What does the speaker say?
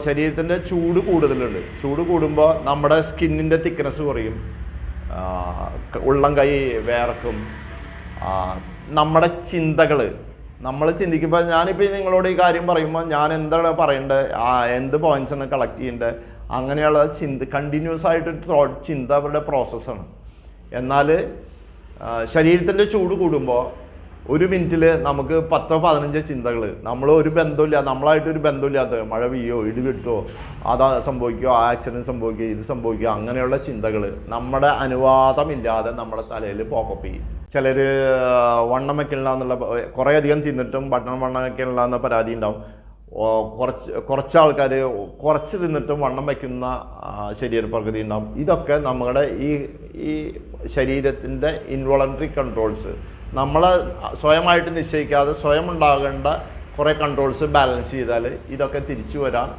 ശരീരത്തിൻ്റെ ചൂട് കൂടുതലുണ്ട്. ചൂട് കൂടുമ്പോൾ നമ്മുടെ സ്കിന്നിൻ്റെ തിക്നെസ് കുറയും, ഉള്ളം കൈ വേർക്കും. നമ്മുടെ ചിന്തകൾ നമ്മൾ ചിന്തിക്കുമ്പോൾ, ഞാനിപ്പോൾ നിങ്ങളോട് ഈ കാര്യം പറയുമ്പോൾ ഞാൻ എന്താണ് പറയേണ്ടത്, എന്ത് പോയിൻറ്റ്സാണ് കളക്ട് ചെയ്യേണ്ടത്, അങ്ങനെയുള്ള കണ്ടിന്യൂസ് ആയിട്ട് ചിന്ത അവരുടെ പ്രോസസ്സാണ്. എന്നാൽ ശരീരത്തിൻ്റെ ചൂട് കൂടുമ്പോൾ ഒരു മിനിറ്റിൽ നമുക്ക് 10-15 ചിന്തകൾ, നമ്മൾ ഒരു ബന്ധമില്ല, നമ്മളായിട്ടൊരു ബന്ധമില്ലാത്ത മഴ പെയ്യോ, ഇടി വെട്ടോ, അതാ സംഭവിക്കുകയോ, ആക്സിഡൻറ്റ് സംഭവിക്കുകയോ, ഇത് സംഭവിക്കുകയോ, അങ്ങനെയുള്ള ചിന്തകൾ നമ്മുടെ അനുവാദമില്ലാതെ നമ്മുടെ തലയിൽ പോക്കപ്പ് ചെയ്യും. ചിലർ വണ്ണം വയ്ക്കില്ല എന്നുള്ള, കുറേ അധികം തിന്നിട്ടും വണ്ണം വയ്ക്കില്ല എന്ന പരാതി ഉണ്ടാവും. കുറച്ച് ആൾക്കാർ കുറച്ച് തിന്നിട്ടും വണ്ണം വയ്ക്കുന്ന ശരീരപ്രകൃതി ഉണ്ടാവും. ഇതൊക്കെ നമ്മുടെ ഈ ശരീരത്തിൻ്റെ ഇൻവോളണ്ടറി കൺട്രോൾസ്, നമ്മളെ സ്വയമായിട്ട് നിശ്ചയിക്കാതെ സ്വയം ഉണ്ടാകേണ്ട കുറേ കൺട്രോൾസ് ബാലൻസ് ചെയ്താൽ ഇതൊക്കെ തിരിച്ചു വരാൻ